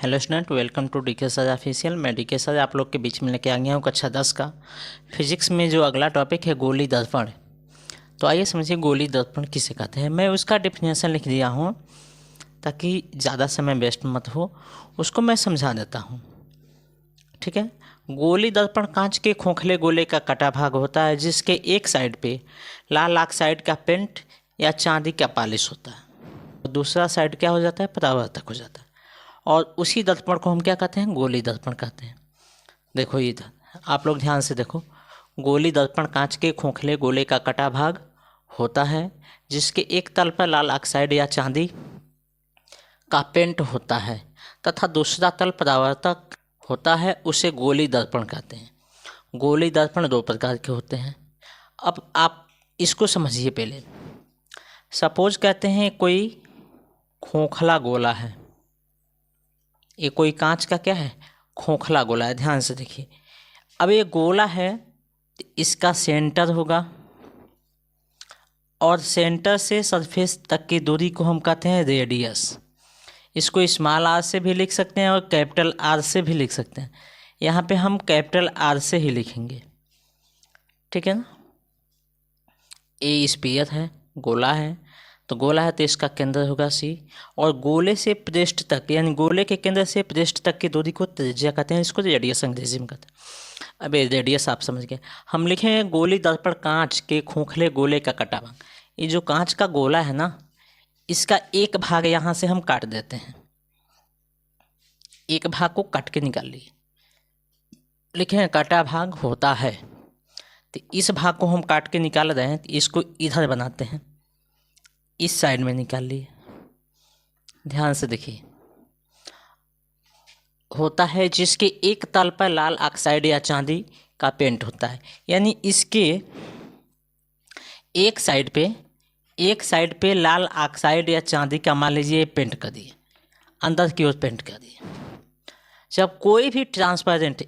Hello student, welcome to DK sir official. मैं DK sir आप लोग के बीच में लेके आ गया हूँ कक्षा 10 का फिजिक्स में जो अगला टॉपिक है गोली दर्पण। तो आइए समझिए गोली दर्पण किसे कहते हैं। मैं उसका डेफिनेशन लिख दिया हूँ ताकि ज़्यादा समय वेस्ट मत हो, उसको मैं समझा देता हूँ। ठीक है। गोली दर्पण कांच के खोखले गोले का कटा भाग होता है जिसके एक साइड पे लाल ऑक्साइड का पेंट या चांदी का पॉलिश होता है, दूसरा साइड क्या हो जाता है, परावर्तक हो जाता है। और उसी दर्पण को हम क्या कहते हैं, गोली दर्पण कहते हैं। देखो ये आप लोग ध्यान से देखो, गोली दर्पण कांच के खोखले गोले का कटा भाग होता है जिसके एक तल पर लाल ऑक्साइड या चांदी का पेंट होता है तथा दूसरा तल परावर्तक होता है, उसे गोली दर्पण कहते हैं। गोली दर्पण दो प्रकार के होते हैं। अब आप इसको समझिए। पहले सपोज कहते हैं कोई खोखला गोला है, ये कोई कांच का क्या है, खोखला गोला है। ध्यान से देखिए, अब ये गोला है, इसका सेंटर होगा और सेंटर से सरफेस तक की दूरी को हम कहते हैं रेडियस। इसको स्मॉल आर से भी लिख सकते हैं और कैपिटल आर से भी लिख सकते हैं। यहाँ पे हम कैपिटल आर से ही लिखेंगे, ठीक है ना। ए स्फीयर है, गोला है, तो गोला है तो इसका केंद्र होगा सी, और गोले से पृष्ठ तक यानी गोले के केंद्र से पृष्ठ तक की दूरी को त्रिज्या कहते हैं, इसको रेडियस अंग्रेजी में कहते हैं। अब ये रेडियस आप समझ गए। हम लिखेंगे गोली दर्पण कांच के खोखले गोले का कटा भाग। ये जो कांच का गोला है ना, इसका एक भाग यहाँ से हम काट देते हैं, एक भाग को काट के निकाल लिए, लिखें कटा भाग होता है। तो इस भाग को हम काट के निकाल रहे हैं, तो इसको इधर बनाते हैं, इस साइड में निकाल लिए। ध्यान से देखिए, होता है जिसके एक तल पर लाल ऑक्साइड या चांदी का पेंट होता है, यानी इसके एक साइड पे लाल ऑक्साइड या चांदी का मान लीजिए पेंट कर दिए, अंदर की ओर पेंट कर दिए। जब कोई भी ट्रांसपेरेंट,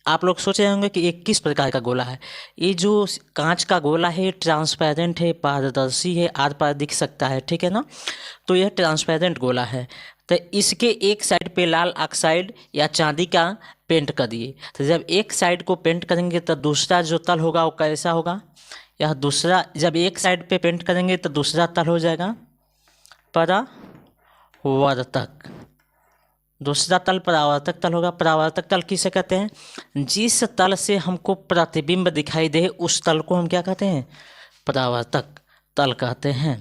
आप लोग सोच रहे होंगे कि ये किस प्रकार का गोला है। ये जो कांच का गोला है ट्रांसपेरेंट है, पारदर्शी है, आर पार दिख सकता है, ठीक है ना। तो यह ट्रांसपेरेंट गोला है। तो इसके एक साइड पे लाल ऑक्साइड या चांदी का पेंट कर दिए। तो जब एक साइड को पेंट करेंगे तो दूसरा जो तल होगा वो कैसा होगा, यह दूसरा, जब एक साइड पे पेंट करेंगे तो दूसरा तल हो जाएगा परावर्तक, दूसरा तल परावर्तक तल होगा। परावर्तक तल किसे कहते हैं, जिस तल से हमको प्रतिबिंब दिखाई दे उस तल को हम क्या कहते हैं, परावर्तक तल कहते हैं।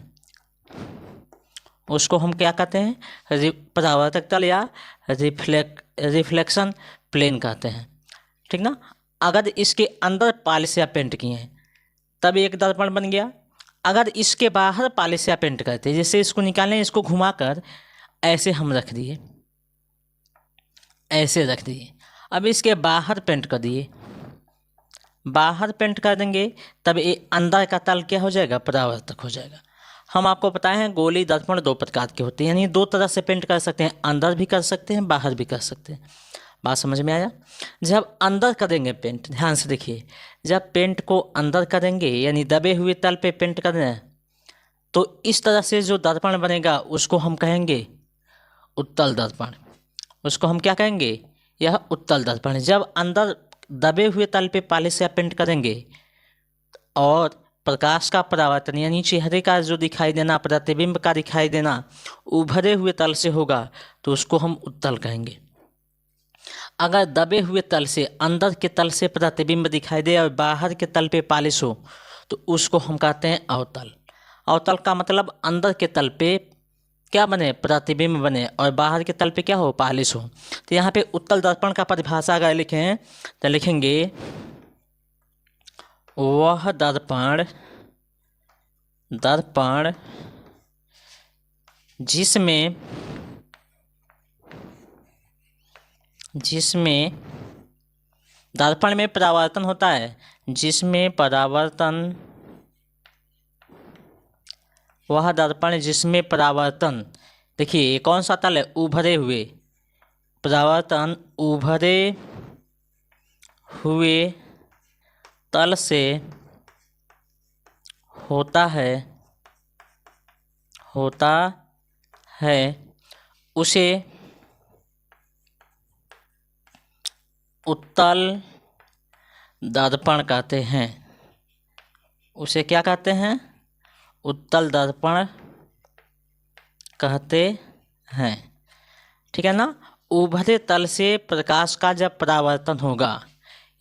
उसको हम क्या कहते हैं, परावर्तक तल या रिफ्लेक्शन प्लेन कहते हैं, ठीक ना। अगर इसके अंदर पॉलिश या पेंट किए हैं तब एक दर्पण बन गया। अगर इसके बाहर पॉलिश या पेंट करते, जैसे इसको निकालें, इसको घुमाकर ऐसे हम रख दिए, ऐसे रख दिए, अब इसके बाहर पेंट कर दिए, बाहर पेंट कर देंगे, तब ये अंदर का तल क्या हो जाएगा, परावर्तक हो जाएगा। हम आपको बताए हैं गोली दर्पण दो प्रकार के होते हैं, यानी दो तरह से पेंट कर सकते हैं, अंदर भी कर सकते हैं, बाहर भी कर सकते हैं। बात समझ में आया। जब अंदर करेंगे पेंट, ध्यान से देखिए, जब पेंट को अंदर करेंगे यानी दबे हुए तल पे पेंट कर रहे हैं, तो इस तरह से जो दर्पण बनेगा उसको हम कहेंगे उत्तल दर्पण। उसको हम क्या कहेंगे, यह उत्तल दर्पण है। जब अंदर दबे हुए तल पे पॉलिश या पेंट करेंगे और प्रकाश का परावर्तन यानी चेहरे का जो दिखाई देना, प्रतिबिंब का दिखाई देना उभरे हुए तल से होगा तो उसको हम उत्तल कहेंगे। अगर दबे हुए तल से, अंदर के तल से प्रतिबिंब दिखाई दे और बाहर के तल पे पॉलिश हो तो उसको हम कहते हैं अवतल। अवतल का मतलब अंदर के तल पे क्या बने, प्रतिबिंब बने, और बाहर के तल पे क्या हो, पॉलिश हो। तो यहाँ पे उत्तल दर्पण का परिभाषा अगर लिखें तो लिखेंगे वह दर्पण जिसमें दर्पण में परावर्तन होता है, जिसमें परावर्तन, वह दर्पण जिसमें परावर्तन, देखिए ये कौन सा तल है, उभरे हुए, परावर्तन उभरे हुए तल से होता है उसे उत्तल दर्पण कहते हैं। उसे क्या कहते हैं? उत्तल दर्पण कहते हैं। ठीक है ना। उभरे तल से प्रकाश का जब परावर्तन होगा,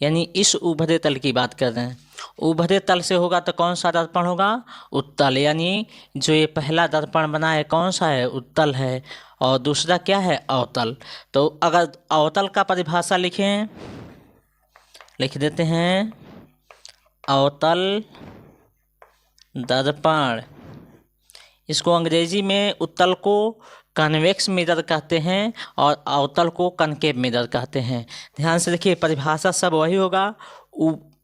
यानी इस उभरे तल की बात कर रहे हैं, उभरे तल से होगा तो कौन सा दर्पण होगा? उत्तल। यानी जो ये पहला दर्पण बना है कौन सा है? उत्तल है। और दूसरा क्या है? अवतल। तो अगर अवतल का परिभाषा लिखें, लिख देते हैं अवतल दर्पण। इसको अंग्रेजी में उत्तल को कन्वेक्स मिरर कहते हैं और अवतल को कनकेव मिरर कहते हैं। ध्यान से देखिए, परिभाषा सब वही होगा।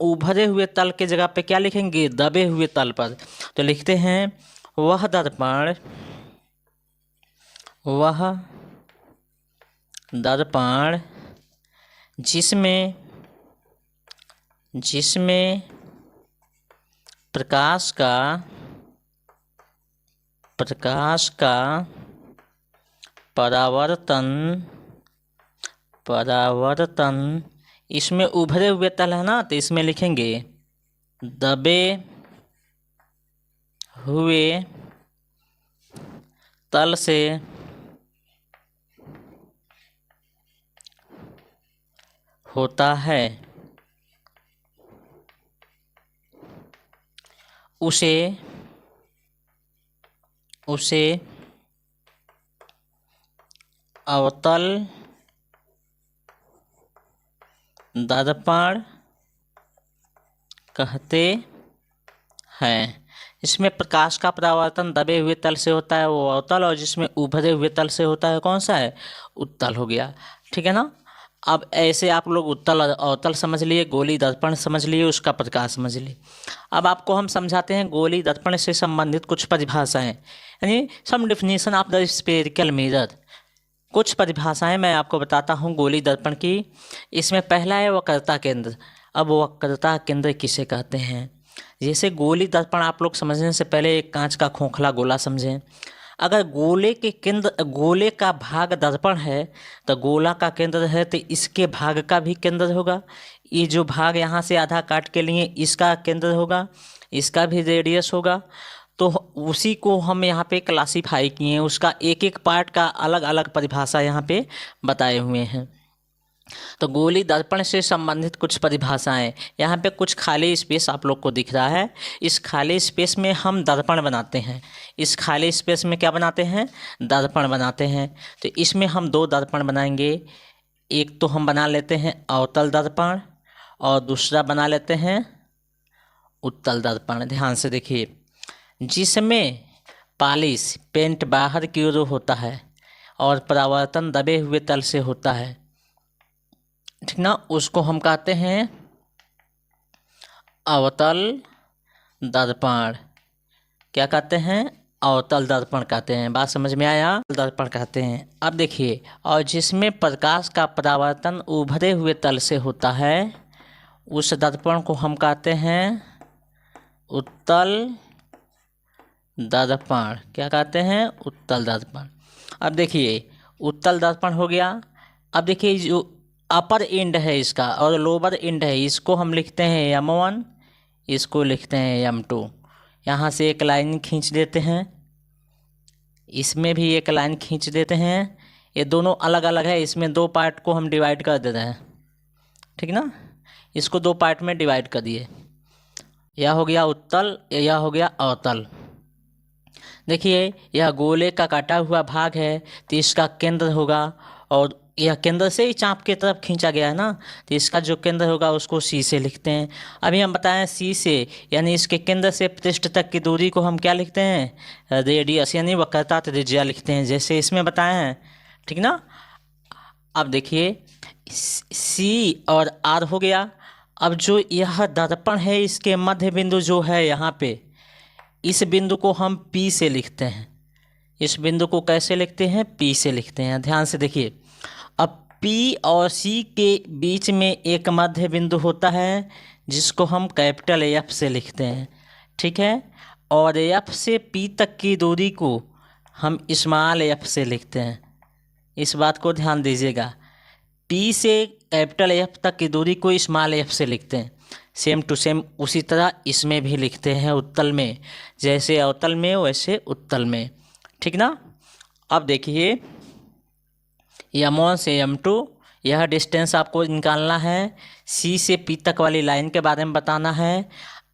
उभरे हुए तल के जगह पे क्या लिखेंगे? दबे हुए तल पर। तो लिखते हैं वह दर्पण जिसमें प्रकाश का परावर्तन, इसमें उभरे हुए तल है ना, तो इसमें लिखेंगे दबे हुए तल से होता है, उसे अवतल दर्पण कहते हैं। इसमें प्रकाश का परावर्तन दबे हुए तल से होता है वो अवतल, और जिसमें उभरे हुए तल से होता है कौन सा है? उत्तल हो गया। ठीक है ना। अब ऐसे आप लोग उत्तल और अवतल समझ लिए, गोली दर्पण समझ लिए, उसका प्रकाश समझ लिए। अब आपको हम समझाते हैं गोली दर्पण से संबंधित कुछ परिभाषाएं, यानी some definition of the spherical mirror. कुछ परिभाषाएं मैं आपको बताता हूं गोली दर्पण की। इसमें पहला है वक्रता केंद्र। अब वक्रता केंद्र किसे कहते हैं? जैसे गोली दर्पण आप लोग समझने से पहले एक कांच का खोखला गोला समझें। अगर गोले का भाग दर्पण है तो गोला का केंद्र है, तो इसके भाग का भी केंद्र होगा। ये जो भाग यहाँ से आधा काट के लिए इसका केंद्र होगा, इसका भी रेडियस होगा। तो उसी को हम यहाँ पे क्लासीफाई किए हैं, उसका एक एक पार्ट का अलग अलग परिभाषा यहाँ पे बताए हुए हैं। तो गोली दर्पण से संबंधित कुछ परिभाषाएं, यहाँ पे कुछ खाली स्पेस आप लोग को दिख रहा है। इस खाली स्पेस में हम दर्पण बनाते हैं। इस खाली स्पेस में क्या बनाते हैं? दर्पण बनाते हैं। तो इसमें हम दो दर्पण बनाएंगे। एक तो हम बना लेते हैं अवतल दर्पण और दूसरा बना लेते हैं उत्तल दर्पण। ध्यान से देखिए, जिसमें पॉलिश पेंट बाहर की ओर होता है और परावर्तन दबे हुए तल से होता है, ठीक ना, उसको हम कहते हैं अवतल दर्पण। क्या कहते हैं? अवतल दर्पण कहते हैं। बात समझ में आया? दर्पण कहते हैं। अब देखिए, और जिसमें प्रकाश का परावर्तन उभरे हुए तल से होता है उस दर्पण को हम कहते हैं उत्तल दर्पण। क्या कहते हैं? उत्तल दर्पण। अब देखिए, उत्तल दर्पण हो गया। अब देखिए, जो अपर एंड है इसका और लोअर एंड है, इसको हम लिखते हैं M1, इसको लिखते हैं M2। यहाँ से एक लाइन खींच देते हैं, इसमें भी एक लाइन खींच देते हैं। ये दोनों अलग अलग है, इसमें दो पार्ट को हम डिवाइड कर देते हैं। ठीक ना, इसको दो पार्ट में डिवाइड कर दिए। यह हो गया उत्तल, यह हो गया अवतल। देखिए, यह गोले का काटा हुआ भाग है, तो इसका केंद्र होगा, और यह केंद्र से ही चाप की तरफ खींचा गया है ना, तो इसका जो केंद्र होगा उसको C से लिखते हैं। अभी हम बताएं C से, यानी इसके केंद्र से पृष्ठ तक की दूरी को हम क्या लिखते हैं? रेडियस, यानी वक्रता त्रिज्या लिखते हैं, जैसे इसमें बताए हैं। ठीक ना। अब देखिए, C और R हो गया। अब जो यह दर्पण है, इसके मध्य बिंदु जो है यहाँ पे, इस बिंदु को हम P से लिखते हैं। इस बिंदु को कैसे लिखते हैं? P से लिखते हैं। ध्यान से देखिए, अब P और C के बीच में एक मध्य बिंदु होता है जिसको हम कैपिटल F से लिखते हैं। ठीक है, और F से P तक की दूरी को हम स्मॉल f से लिखते हैं। इस बात को ध्यान दीजिएगा। पी से कैपिटल एफ तक की दूरी को स्मॉल एफ से लिखते हैं। सेम टू सेम उसी तरह इसमें भी लिखते हैं उत्तल में, जैसे अवतल में वैसे उत्तल में, ठीक ना। अब देखिए M1 से M2 यह डिस्टेंस आपको निकालना है। सी से पी तक वाली लाइन के बारे में बताना है,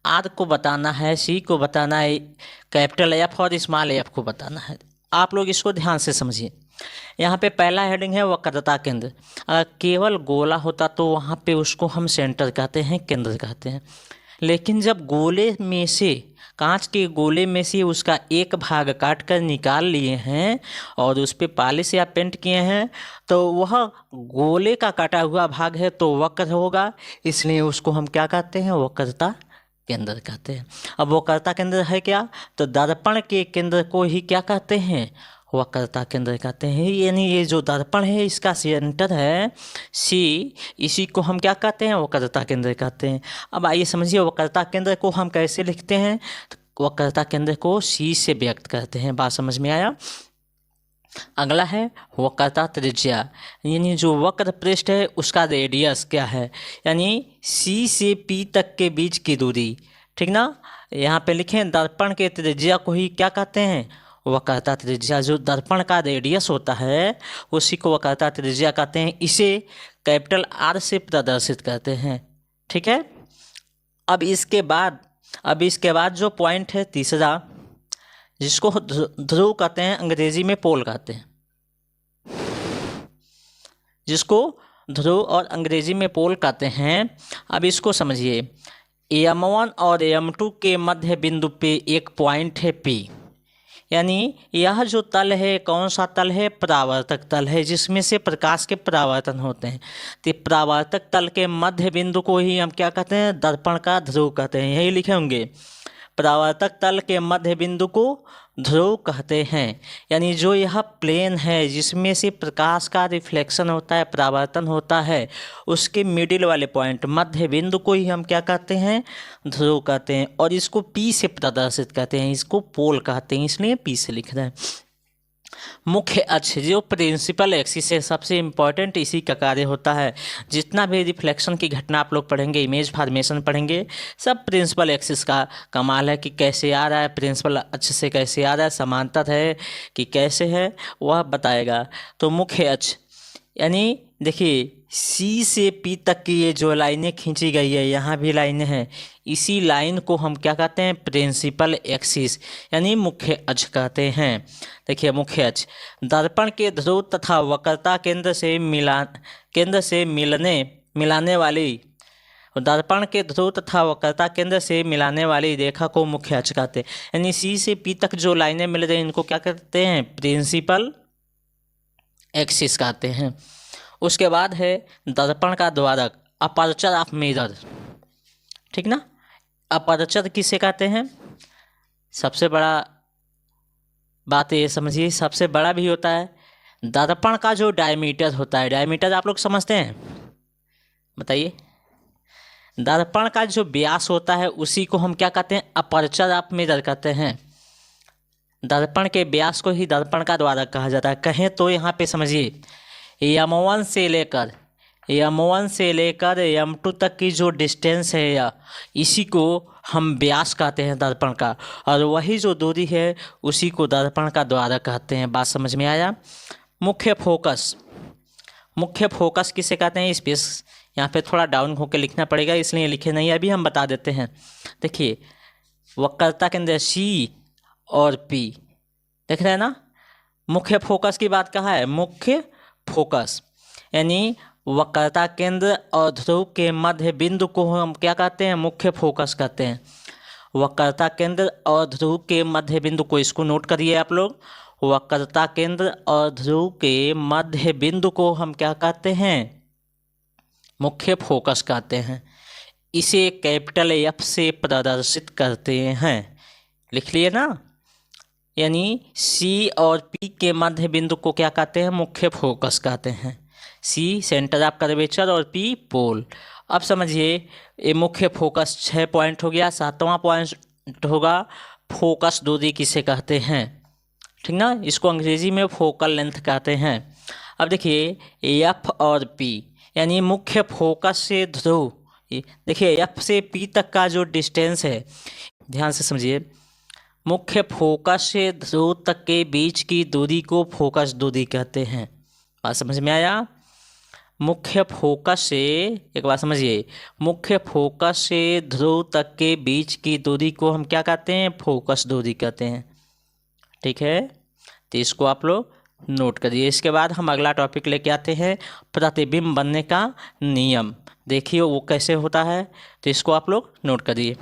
आर को बताना है, सी को बताना है, कैपिटल एफ और स्मॉल एफ को बताना है। आप लोग इसको ध्यान से समझिए। यहाँ पे पहला हेडिंग है वक्रता केंद्र। अगर केवल गोला होता तो वहाँ पे उसको हम सेंटर कहते हैं, केंद्र कहते हैं। लेकिन जब गोले में से, कांच के गोले में से उसका एक भाग काट कर निकाल लिए हैं और उस पर पॉलिश या पेंट किए हैं, तो वह गोले का काटा हुआ भाग है तो वक्र होगा, इसलिए उसको हम क्या कहते हैं, वक्रता केंद्र कहते हैं। अब वक्रता केंद्र है क्या, तो दर्पण के केंद्र को ही क्या कहते हैं, वक्रता केंद्र कहते हैं। यानी ये जो दर्पण है इसका सेंटर है सी, इसी को हम क्या कहते हैं, वक्रता केंद्र कहते हैं। अब आइए समझिए वक्रता केंद्र को हम कैसे लिखते हैं। तो वक्रता केंद्र को सी से व्यक्त करते हैं। बात समझ में आया। अगला है वक्रता त्रिज्या, यानी जो वक्र पृष्ठ है उसका रेडियस क्या है, यानी सी से पी तक के बीच की दूरी, ठीक ना। यहाँ पे लिखें दर्पण के त्रिज्या को ही क्या कहते हैं, वक्रता त्रिज्या। जो दर्पण का रेडियस होता है उसी को वक्रता त्रिज्या कहते हैं। इसे कैपिटल आर से प्रदर्शित करते हैं, ठीक है। अब इसके बाद जो पॉइंट है तीसरा, जिसको ध्रुव कहते हैं, अंग्रेजी में पोल कहते हैं, जिसको ध्रुव और अंग्रेजी में पोल कहते हैं। अब इसको समझिए। M1 और M2 के मध्य बिंदु पे एक पॉइंट है P, यानी यह जो तल है कौन सा तल है, परावर्तक तल है, जिसमें से प्रकाश के परावर्तन होते हैं। तो परावर्तक तल के मध्य बिंदु को ही हम क्या कहते हैं, दर्पण का ध्रुव कहते हैं। यही लिखे होंगे, परावर्तक तल के मध्य बिंदु को ध्रुव कहते हैं। यानी जो यह प्लेन है जिसमें से प्रकाश का रिफ्लेक्शन होता है, परावर्तन होता है, उसके मिडिल वाले पॉइंट मध्य बिंदु को ही हम क्या कहते हैं, ध्रुव कहते हैं। और इसको पी से प्रदर्शित करते हैं, इसको पोल कहते हैं, इसलिए पी से लिख रहे हैं। मुख्य अक्ष जो प्रिंसिपल एक्सिस है, सबसे इम्पॉर्टेंट इसी का कार्य होता है। जितना भी रिफ्लेक्शन की घटना आप लोग पढ़ेंगे, इमेज फॉर्मेशन पढ़ेंगे, सब प्रिंसिपल एक्सिस का कमाल है कि कैसे आ रहा है, प्रिंसिपल अक्ष से कैसे आ रहा है, समांतर है कि कैसे है, वह बताएगा। तो मुख्य अक्ष यानी देखिए सी से पी तक की ये जो लाइनें खींची गई है, यहाँ भी लाइनें हैं, इसी लाइन को हम क्या कहते हैं, प्रिंसिपल एक्सिस यानी मुख्य अक्ष कहते हैं। देखिए मुख्य अक्ष दर्पण के ध्रुव तथा वक्रता केंद्र से मिलाने वाली, दर्पण के ध्रुव तथा वक्रता केंद्र से मिलाने वाली रेखा को मुख्य अक्ष कहते हैं। यानी सी से पी तक जो लाइनें मिल रही हैं इनको क्या कहते हैं, प्रिंसिपल एक्सिस कहते हैं। उसके बाद है दर्पण का द्वारक, अपर्चर ऑफ मिरर, ठीक ना। अपर्चर किसे कहते हैं, सबसे बड़ा बात ये समझिए, सबसे बड़ा भी होता है। दर्पण का जो डायमीटर होता है, डायमीटर आप लोग समझते हैं, बताइए। दर्पण का जो व्यास होता है उसी को हम क्या कहते हैं, अपर्चर ऑफ मिरर कहते हैं। दर्पण के व्यास को ही दर्पण का द्वारक कहा जाता है। कहें तो यहाँ पे समझिए, M1 से लेकर M2 तक की जो डिस्टेंस है या इसी को हम व्यास कहते हैं दर्पण का, और वही जो दूरी है उसी को दर्पण का द्वारक कहते हैं। बात समझ में आया। मुख्य फोकस किसे कहते हैं, स्पेस यहाँ पे थोड़ा डाउन होकर लिखना पड़ेगा, इसलिए लिखे नहीं, अभी हम बता देते हैं। देखिए वक्रता केंद्र सी और पी, देख रहे हैं ना। मुख्य फोकस की बात कहाँ है, मुख्य फोकस यानी वक्रता केंद्र और ध्रुव के मध्य बिंदु को हम क्या कहते हैं, मुख्य फोकस कहते हैं। वक्रता केंद्र और ध्रुव के मध्य बिंदु को, इसको नोट करिए आप लोग, वक्रता केंद्र और ध्रुव के मध्य बिंदु को हम क्या कहते हैं, मुख्य फोकस कहते हैं। इसे कैपिटल एफ से प्रदर्शित करते हैं, लिख लिए ना। यानी सी और पी के मध्य बिंदु को क्या कहते हैं, मुख्य फोकस कहते हैं। सी सेंटर ऑफ कर्वेचर और पी पोल। अब समझिए ये मुख्य फोकस 6 पॉइंट हो गया। 7वां पॉइंट होगा फोकस दूरी किसे कहते हैं, ठीक ना। इसको अंग्रेजी में फोकल लेंथ कहते हैं। अब देखिए एफ और पी यानी मुख्य फोकस से ध्रुव, देखिए एफ से पी तक का जो डिस्टेंस है, ध्यान से समझिए, मुख्य फोकस से ध्रुव तक के बीच की दूरी को फोकस दूरी कहते हैं। बात समझ में आया? मुख्य फोकस से, एक बात समझिए, मुख्य फोकस से ध्रुव तक के बीच की दूरी को हम क्या कहते हैं? फोकस दूरी कहते हैं। ठीक है, तो इसको आप लोग नोट करिए। इसके बाद हम अगला टॉपिक लेके आते हैं, प्रतिबिंब बनने का नियम। देखिए वो कैसे होता है, तो इसको आप लोग नोट करिए।